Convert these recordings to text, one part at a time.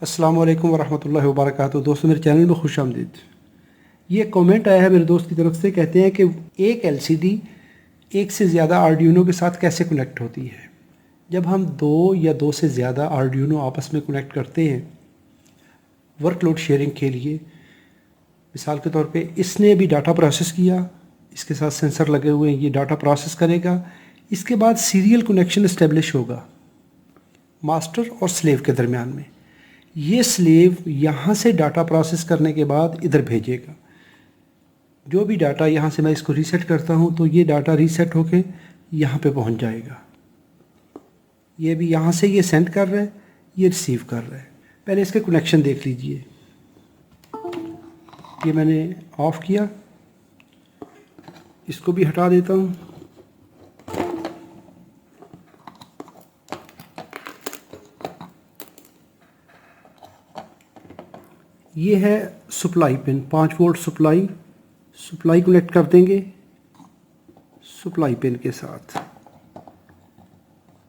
अस्सलाम वालेकुम वरहमतुल्लाहि वबरकातुहू। दोस्तों, मेरे चैनल में खुश आमदीद। ये कमेंट आया है मेरे दोस्त की तरफ से, कहते हैं कि एक एलसीडी एक से ज़्यादा आर्डिनो के साथ कैसे कनेक्ट होती है। जब हम दो या दो से ज़्यादा आर्डिनो आपस में कनेक्ट करते हैं वर्कलोड शेयरिंग के लिए, मिसाल के तौर पे इसने अभी डाटा प्रोसेस किया, इसके साथ सेंसर लगे हुए हैं, ये डाटा प्रोसेस करेगा, इसके बाद सीरियल कनेक्शन इस्टेब्लिश होगा मास्टर और स्लेव के दरमियान में। ये स्लेव यहाँ से डाटा प्रोसेस करने के बाद इधर भेजेगा जो भी डाटा। यहाँ से मैं इसको रीसेट करता हूँ तो ये डाटा रीसेट होके यहाँ पे पहुँच जाएगा। ये भी यहाँ से ये सेंड कर रहा है, ये रिसीव कर रहा है। पहले इसके कनेक्शन देख लीजिए। ये मैंने ऑफ़ किया, इसको भी हटा देता हूँ। ये है supply pin, 5 volt supply connect कर देंगे सप्लाई पिन के साथ।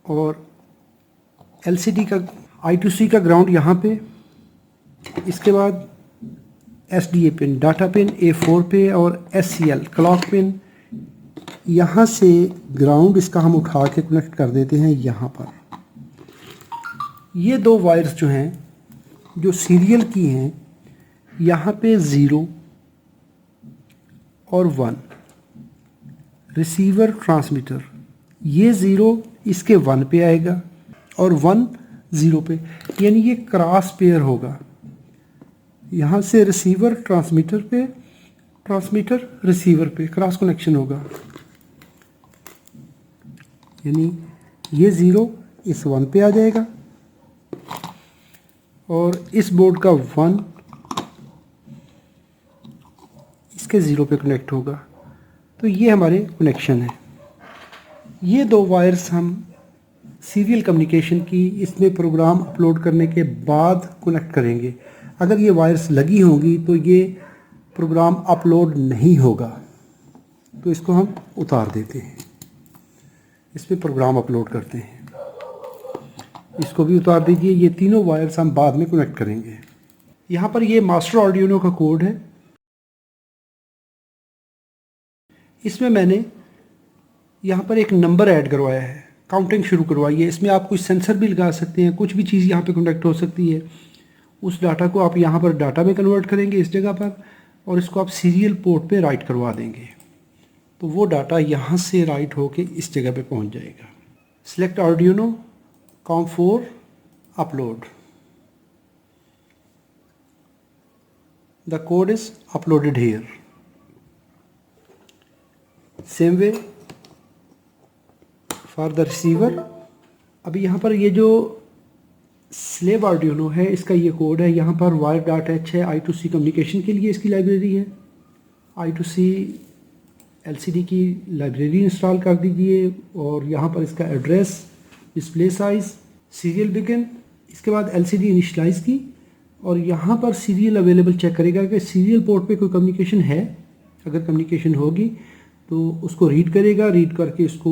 और एलसीडी का I2C का ग्राउंड यहाँ पे। इसके बाद SDA pin, data pin A4 पे, और SCL क्लॉक पिन। यहाँ से ग्राउंड इसका हम उठा के कनेक्ट कर देते हैं यहाँ पर। ये दो वायर्स जो हैं, जो सीरियल की हैं, यहाँ पे 0 और 1 रिसीवर ट्रांसमीटर। ये 0 इसके 1 पे आएगा और 1 0 पे, यानी ये क्रॉस पेयर होगा। यहाँ से रिसीवर ट्रांसमीटर पे, ट्रांसमीटर रिसीवर पे, क्रॉस कनेक्शन होगा। यानी ये 0 इस 1 पे आ जाएगा और इस बोर्ड का 1 इसके 0 पे कनेक्ट होगा। तो ये हमारे कनेक्शन है। ये दो वायर्स हम सीरियल कम्युनिकेशन की इसमें प्रोग्राम अपलोड करने के बाद कनेक्ट करेंगे। अगर ये वायर्स लगी होंगी तो ये प्रोग्राम अपलोड नहीं होगा, तो इसको हम उतार देते हैं, इसमें प्रोग्राम अपलोड करते हैं। इसको भी उतार दीजिए। ये तीनों वायर्स हम बाद में कनेक्ट करेंगे। यहाँ पर ये मास्टर आर्डिनो का कोड है। इसमें मैंने यहाँ पर एक नंबर ऐड करवाया है, काउंटिंग शुरू करवाई है। इसमें आप कुछ सेंसर भी लगा सकते हैं, कुछ भी चीज़ यहाँ पे कनेक्ट हो सकती है। उस डाटा को आप यहाँ पर डाटा में कन्वर्ट करेंगे इस जगह पर, और इसको आप सीरियल पोर्ट पे राइट करवा देंगे, तो वो डाटा यहाँ से राइट होके इस जगह पे पहुँच जाएगा। Select Arduino COM4 upload. The code is uploaded here. Same way for the receiver. अभी यहाँ पर ये जो स्लेव आर्डिनो है, इसका ये कोड है। यहाँ पर wire.h है, I2C कम्युनिकेशन के लिए इसकी लाइब्रेरी है। I2C LCD की लाइब्रेरी इंस्टॉल कर दीजिए, और यहाँ पर इसका address, display size, serial begin, इसके बाद LCD इनिशलाइज की, और यहाँ पर सीरियल अवेलेबल चेक करेगा कि सीरियल पोर्ट पे कोई कम्युनिकेशन है। अगर कम्युनिकेशन होगी तो उसको रीड करेगा, रीड करके इसको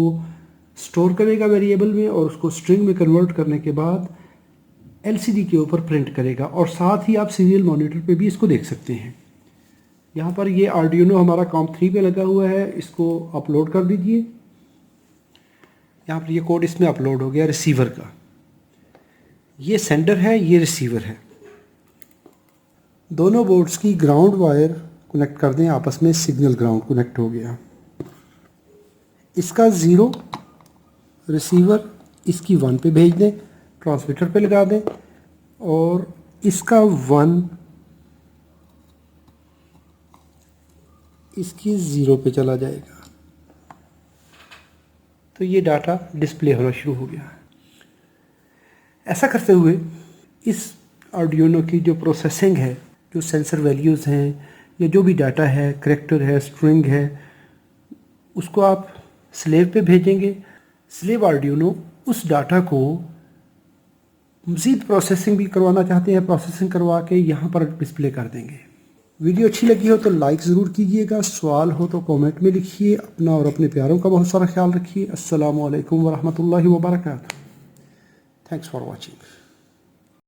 स्टोर करेगा वेरिएबल में, और उसको स्ट्रिंग में कन्वर्ट करने के बाद LCD के ऊपर प्रिंट करेगा। और साथ ही आप सीरियल मॉनिटर पे भी इसको देख सकते हैं। यहाँ पर ये आर्डिनो हमारा COM3 पे लगा हुआ है, इसको अपलोड कर दीजिए। यहाँ पर ये कोड इसमें अपलोड हो गया रिसीवर का। ये सेंडर है, ये रिसीवर है। दोनों बोर्ड्स की ग्राउंड वायर कनेक्ट कर दें आपस में, सिग्नल ग्राउंड कनेक्ट हो गया। इसका 0 रिसीवर इसकी 1 पे भेज दें, ट्रांसमीटर पे लगा दें, और इसका 1 इसकी 0 पे चला जाएगा। तो ये डाटा डिस्प्ले होना शुरू हो गया। ऐसा करते हुए इस आर्डिनो की जो प्रोसेसिंग है, जो सेंसर वैल्यूज़ हैं, या जो भी डाटा है, करैक्टर है, स्ट्रिंग है, उसको आप स्लेव पे भेजेंगे। स्लेव आर्डिनो उस डाटा को मज़ीद प्रोसेसिंग भी करवाना चाहते हैं, प्रोसेसिंग करवा के यहाँ पर डिस्प्ले कर देंगे। वीडियो अच्छी लगी हो तो लाइक ज़रूर कीजिएगा। सवाल हो तो कमेंट में लिखिए। अपना और अपने प्यारों का बहुत सारा ख्याल रखिए। अस्सलामु अलैकुम वरहमतुल्लाहि वबरकातुहू। Thanks for watching.